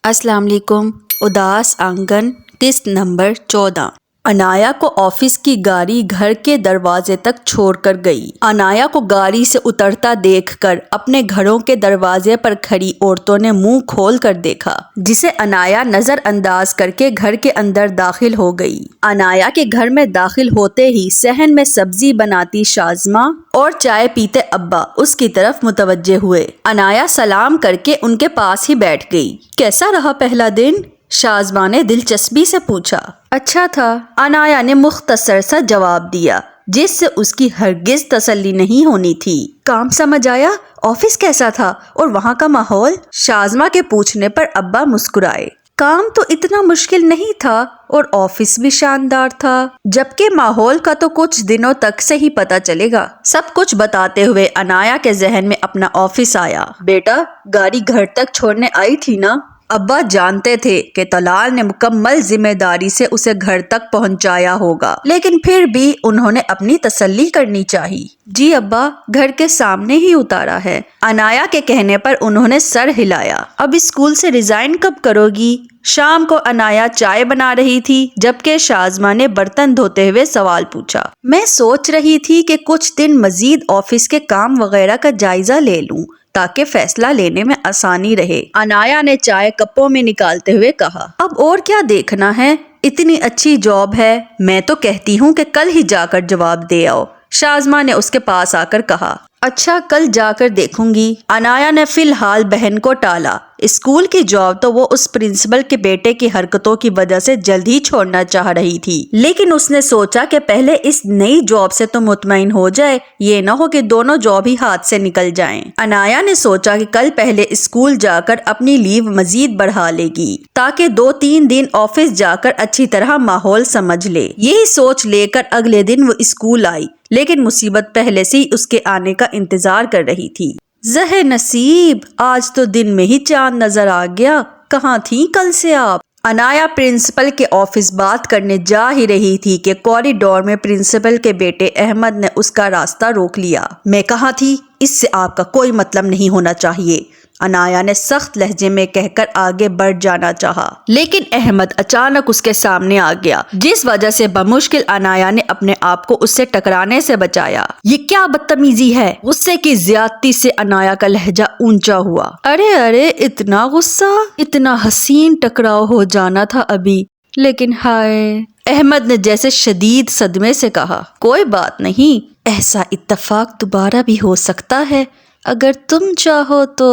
السلام علیکم۔ اداس آنگن، قسط نمبر 14۔ انایا کو آفس کی گاڑی گھر کے دروازے تک چھوڑ کر گئی۔ انایا کو گاڑی سے اترتا دیکھ کر اپنے گھروں کے دروازے پر کھڑی عورتوں نے منہ کھول کر دیکھا، جسے انایا نظر انداز کر کے گھر کے اندر داخل ہو گئی۔ انایا کے گھر میں داخل ہوتے ہی صحن میں سبزی بناتی شازماں اور چائے پیتے ابا اس کی طرف متوجہ ہوئے۔ انایا سلام کر کے ان کے پاس ہی بیٹھ گئی۔ کیسا رہا پہلا دن؟ شازماں نے دلچسپی سے پوچھا۔ اچھا تھا، انایا نے مختصر سا جواب دیا، جس سے اس کی ہرگز تسلی نہیں ہونی تھی۔ کام سمجھ آیا؟ آفس کیسا تھا اور وہاں کا ماحول؟ شازماں کے پوچھنے پر ابا مسکرائے۔ کام تو اتنا مشکل نہیں تھا اور آفس بھی شاندار تھا، جبکہ ماحول کا تو کچھ دنوں تک سے ہی پتہ چلے گا۔ سب کچھ بتاتے ہوئے انایا کے ذہن میں اپنا آفس آیا۔ بیٹا، گاڑی گھر تک چھوڑنے آئی تھی نا؟ ابا جانتے تھے کہ طلال نے مکمل ذمہ داری سے اسے گھر تک پہنچایا ہوگا، لیکن پھر بھی انہوں نے اپنی تسلی کرنی چاہی۔ جی ابا، گھر کے سامنے ہی اتارا ہے۔ انایا کے کہنے پر انہوں نے سر ہلایا۔ اب اسکول سے ریزائن کب کرو گی؟ شام کو انایا چائے بنا رہی تھی، جبکہ شازماں نے برتن دھوتے ہوئے سوال پوچھا۔ میں سوچ رہی تھی کہ کچھ دن مزید آفس کے کام وغیرہ کا جائزہ لے لوں تاکہ فیصلہ لینے میں آسانی رہے، انایا نے چائے کپوں میں نکالتے ہوئے کہا۔ اب اور کیا دیکھنا ہے؟ اتنی اچھی جاب ہے، میں تو کہتی ہوں کہ کل ہی جا کر جواب دے آؤ، شازماں نے اس کے پاس آ کر کہا۔ اچھا، کل جا کر دیکھوں گی۔ انایا نے فی الحال بہن کو ٹالا۔ اسکول کی جاب تو وہ اس پرنسپل کے بیٹے کی حرکتوں کی وجہ سے جلد ہی چھوڑنا چاہ رہی تھی، لیکن اس نے سوچا کہ پہلے اس نئی جاب سے تو مطمئن ہو جائے، یہ نہ ہو کہ دونوں جاب ہی ہاتھ سے نکل جائیں۔ انایا نے سوچا کہ کل پہلے اسکول جا کر اپنی لیو مزید بڑھا لے گی تاکہ 2-3 دن آفس جا کر اچھی طرح ماحول سمجھ لے۔ یہی سوچ لے کر اگلے دن وہ اسکول آئی، لیکن مصیبت پہلے سے ہی اس کے آنے کا انتظار کر رہی تھی۔ زہر نصیب، آج تو دن میں ہی چاند نظر آ گیا، کہاں تھیں کل سے آپ؟ انایا پرنسپل کے آفس بات کرنے جا ہی رہی تھی کہ کوریڈور میں پرنسپل کے بیٹے احمد نے اس کا راستہ روک لیا۔ میں کہاں تھی؟ اس سے آپ کا کوئی مطلب نہیں ہونا چاہیے، انایا نے سخت لہجے میں کہہ کر آگے بڑھ جانا چاہا، لیکن احمد اچانک اس کے سامنے آ گیا، جس وجہ سے بمشکل انایا نے اپنے آپ کو اس سے ٹکرانے سے بچایا۔ یہ کیا بدتمیزی ہے؟ غصے کی زیادتی سے انایا کا لہجہ اونچا ہوا۔ ارے اتنا غصہ؟ اتنا حسین ٹکراؤ ہو جانا تھا ابھی، لیکن ہائے، احمد نے جیسے شدید صدمے سے کہا۔ کوئی بات نہیں، ایسا اتفاق دوبارہ بھی ہو سکتا ہے اگر تم چاہو تو۔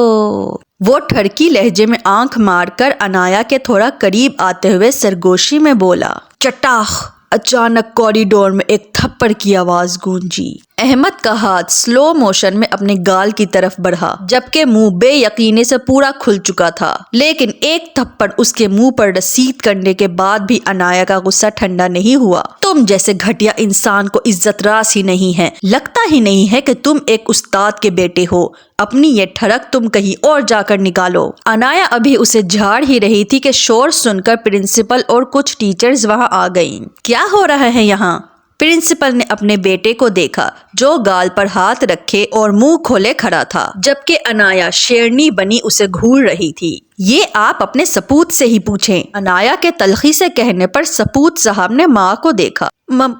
وہ ٹھڑکی لہجے میں آنکھ مار کر انایا کے تھوڑا قریب آتے ہوئے سرگوشی میں بولا۔ چٹاخ! اچانک کوریڈور میں ایک تھپڑ کی آواز گونجی۔ احمد کا ہاتھ سلو موشن میں اپنے گال کی طرف بڑھا، جبکہ منہ بے یقینی سے پورا کھل چکا تھا، لیکن ایک تھپڑ اس کے منہ پر رسید کرنے کے بعد بھی انایا کا غصہ ٹھنڈا نہیں ہوا۔ تم جیسے گھٹیا انسان کو عزت راس ہی نہیں ہے، لگتا ہی نہیں ہے کہ تم ایک استاد کے بیٹے ہو۔ اپنی یہ ٹھڑک تم کہیں اور جا کر نکالو۔ انایا ابھی اسے جھاڑ ہی رہی تھی کہ شور سن کر پرنسپل اور کچھ ٹیچرز وہاں آ گئیں۔ کیا ہو رہا ہے یہاں؟ پرنسپل نے اپنے بیٹے کو دیکھا، جو گال پر ہاتھ رکھے اور منہ کھولے کھڑا تھا، جبکہ انایا شیرنی بنی اسے گھور رہی تھی۔ یہ آپ اپنے سپوت سے ہی پوچھیں۔ انایا کے تلخی سے کہنے پر سپوت صاحب نے ماں کو دیکھا۔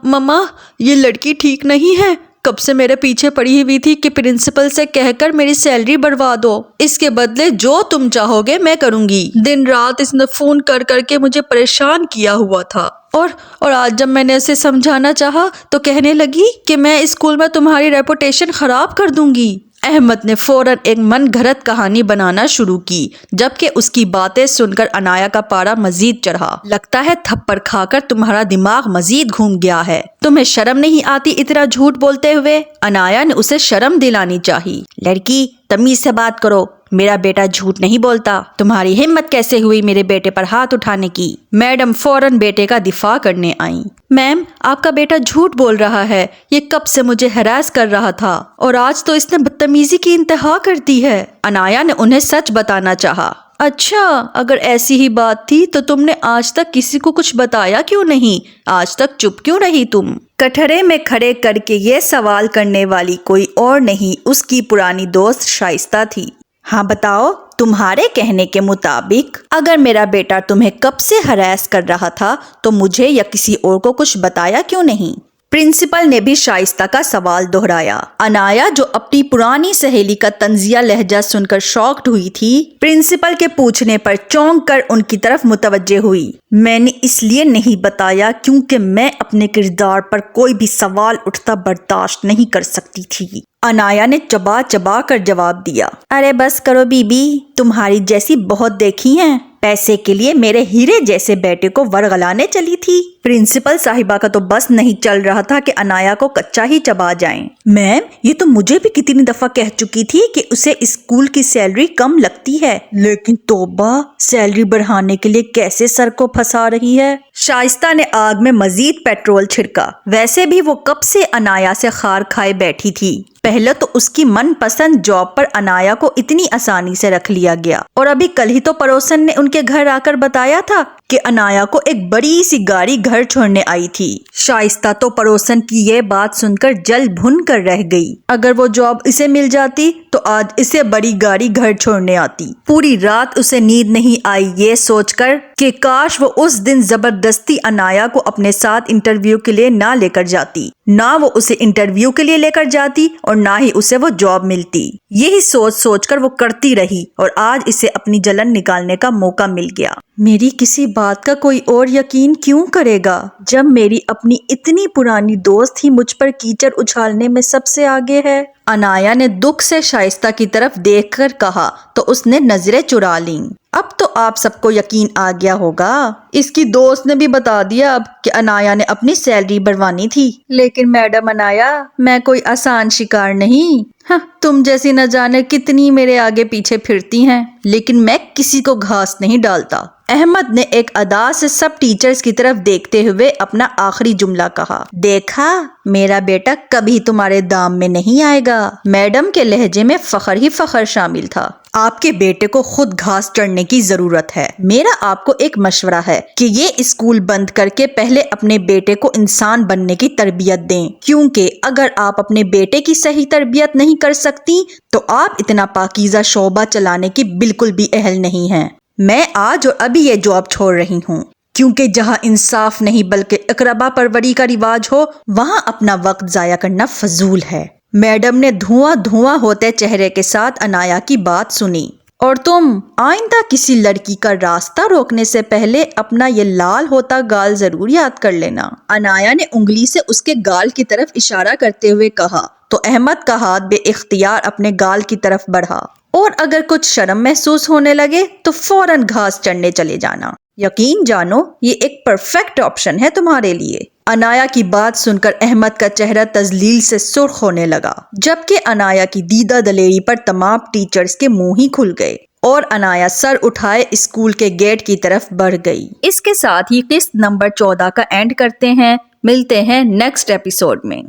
مما، یہ لڑکی ٹھیک نہیں ہے، کب سے میرے پیچھے پڑی ہوئی تھی کہ پرنسپل سے کہہ کر میری سیلری بڑھوا دو، اس کے بدلے جو تم چاہو گے میں کروں گی۔ دن رات اس نے فون کر کر کے مجھے پریشان کیا ہوا تھا، اور آج جب میں نے اسے سمجھانا چاہا تو کہنے لگی کہ میں اسکول میں تمہاری ریپوٹیشن خراب کر دوں گی۔ احمد نے فوراً ایک من گھڑت کہانی بنانا شروع کی، جبکہ اس کی باتیں سن کر انایا کا پارا مزید چڑھا۔ لگتا ہے تھپڑ کھا کر تمہارا دماغ مزید گھوم گیا ہے، تمہیں شرم نہیں آتی اتنا جھوٹ بولتے ہوئے؟ انایا نے اسے شرم دلانی چاہی۔ لڑکی، تمیز سے بات کرو، میرا بیٹا جھوٹ نہیں بولتا، تمہاری ہمت کیسے ہوئی میرے بیٹے پر ہاتھ اٹھانے کی؟ میڈم فوراً بیٹے کا دفاع کرنے آئیں۔ میم، آپ کا بیٹا جھوٹ بول رہا ہے، یہ کب سے مجھے ہراس کر رہا تھا اور آج تو اس نے بدتمیزی کی انتہا کر دی ہے۔ انایا نے انہیں سچ بتانا چاہا۔ اچھا، اگر ایسی ہی بات تھی تو تم نے آج تک کسی کو کچھ بتایا کیوں نہیں؟ آج تک چپ کیوں رہی تم؟ کٹہرے میں کھڑے کر کے یہ سوال کرنے والی کوئی اور نہیں، اس کی پرانی دوست شائستہ تھی۔ ہاں بتاؤ، تمہارے کہنے کے مطابق اگر میرا بیٹا تمہیں کب سے ہراس کر رہا تھا تو مجھے یا کسی اور کو کچھ بتایا کیوں نہیں؟ پرنسپل نے بھی شائستہ کا سوال دہرایا۔ انایا جو اپنی پرانی سہیلی کا طنزیہ لہجہ سن کر شاکڈ ہوئی تھی، پرنسپل کے پوچھنے پر چونک کر ان کی طرف متوجہ ہوئی۔ میں نے اس لیے نہیں بتایا کیونکہ میں اپنے کردار پر کوئی بھی سوال اٹھتا برداشت نہیں کر سکتی تھی۔ انایا نے چبا چبا کر جواب دیا۔ ارے بس کرو بی بی، تمہاری جیسی بہت دیکھی ہیں، پیسے کے لیے میرے ہیرے جیسے بیٹے کو ورغلانے چلی تھی۔ پرنسپل صاحبہ کا تو بس نہیں چل رہا تھا کہ انایا کو کچا ہی چبا جائیں۔ میم، یہ تو مجھے بھی کتنی دفعہ کہہ چکی تھی کہ اسے اسکول کی سیلری کم لگتی ہے، لیکن توبہ، سیلری بڑھانے کے لیے کیسے سر کو پھنسا رہی ہے۔ شائستہ نے آگ میں مزید پیٹرول چھڑکا۔ ویسے بھی وہ کب سے انایا سے خار کھائے بیٹھی تھی۔ پہلے تو اس کی من پسند جاب پر انایا کو اتنی آسانی سے رکھ لیا گیا، اور ابھی کل ہی تو پڑوسن نے ان کے گھر آ کر بتایا تھا کہ انایا کو ایک بڑی سی گاڑی گھر چھوڑنے آئی تھی۔ شائستہ تو پڑوسن کی یہ بات سن کر جل بھن کر رہ گئی۔ اگر وہ جاب اسے مل جاتی تو آج اسے بڑی گاڑی گھر چھوڑنے آتی۔ پوری رات اسے نیند نہیں آئی یہ سوچ کر کہ کاش وہ اس دن زبردستی انایا کو اپنے ساتھ انٹرویو کے لیے نہ لے کر جاتی، نہ وہ اسے انٹرویو کے لیے لے کر جاتی اور نہ ہی اسے وہ جاب ملتی۔ یہی سوچ سوچ کر وہ کرتی رہی اور آج اسے اپنی جلن نکالنے کا موقع مل گیا۔ میری کسی بات کا کوئی اور یقین کیوں کرے گا جب میری اپنی اتنی پرانی دوست ہی مجھ پر کیچڑ اچھالنے میں سب سے آگے ہے؟ انایا نے دکھ سے شائستہ کی طرف دیکھ کر کہا تو اس نے نظریں چرا لیں۔ اب تو آپ سب کو یقین آ گیا ہوگا۔ اس کی دوست نے بھی بتا دیا اب کہ انایا نے اپنی سیلری بڑھوانی تھی۔ لیکن میڈم انایا، میں کوئی آسان شکار نہیں۔ تم جیسی نہ جانے کتنی میرے آگے پیچھے پھرتی ہیں، لیکن میں کسی کو گھاس نہیں ڈالتا۔ احمد نے ایک ادا سے سب ٹیچرز کی طرف دیکھتے ہوئے اپنا آخری جملہ کہا۔ دیکھا، میرا بیٹا کبھی تمہارے دام میں نہیں آئے گا۔ میڈم کے لہجے میں فخر ہی فخر شامل تھا۔ آپ کے بیٹے کو خود گھاس چڑھنے کی ضرورت ہے۔ میرا آپ کو ایک مشورہ ہے کہ یہ اسکول بند کر کے پہلے اپنے بیٹے کو انسان بننے کی تربیت دیں، کیونکہ اگر آپ اپنے بیٹے کی صحیح تربیت نہیں کر سکتی تو آپ اتنا پاکیزہ شعبہ چلانے کی بالکل بھی اہل نہیں ہیں۔ میں آج اور ابھی یہ جاب چھوڑ رہی ہوں، کیونکہ جہاں انصاف نہیں بلکہ اقربا پروری کا رواج ہو وہاں اپنا وقت ضائع کرنا فضول ہے۔ میڈم نے دھواں دھواں ہوتے چہرے کے ساتھ انایا کی بات سنی۔ اور تم آئندہ کسی لڑکی کا راستہ روکنے سے پہلے اپنا یہ لال ہوتا گال ضرور یاد کر لینا۔ انایا نے انگلی سے اس کے گال کی طرف اشارہ کرتے ہوئے کہا تو احمد کا ہاتھ بے اختیار اپنے گال کی طرف بڑھا۔ اور اگر کچھ شرم محسوس ہونے لگے تو فوراً گھاس چڑھنے چلے جانا۔ یقین جانو یہ ایک پرفیکٹ آپشن ہے تمہارے لیے۔ انایا کی بات سن کر احمد کا چہرہ تذلیل سے سرخ ہونے لگا، جبکہ انایا کی دیدہ دلیری پر تمام ٹیچرز کے منہ ہی کھل گئے اور انایا سر اٹھائے اسکول کے گیٹ کی طرف بڑھ گئی۔ اس کے ساتھ ہی قسط نمبر 14 کا اینڈ کرتے ہیں۔ ملتے ہیں نیکسٹ ایپیسوڈ میں۔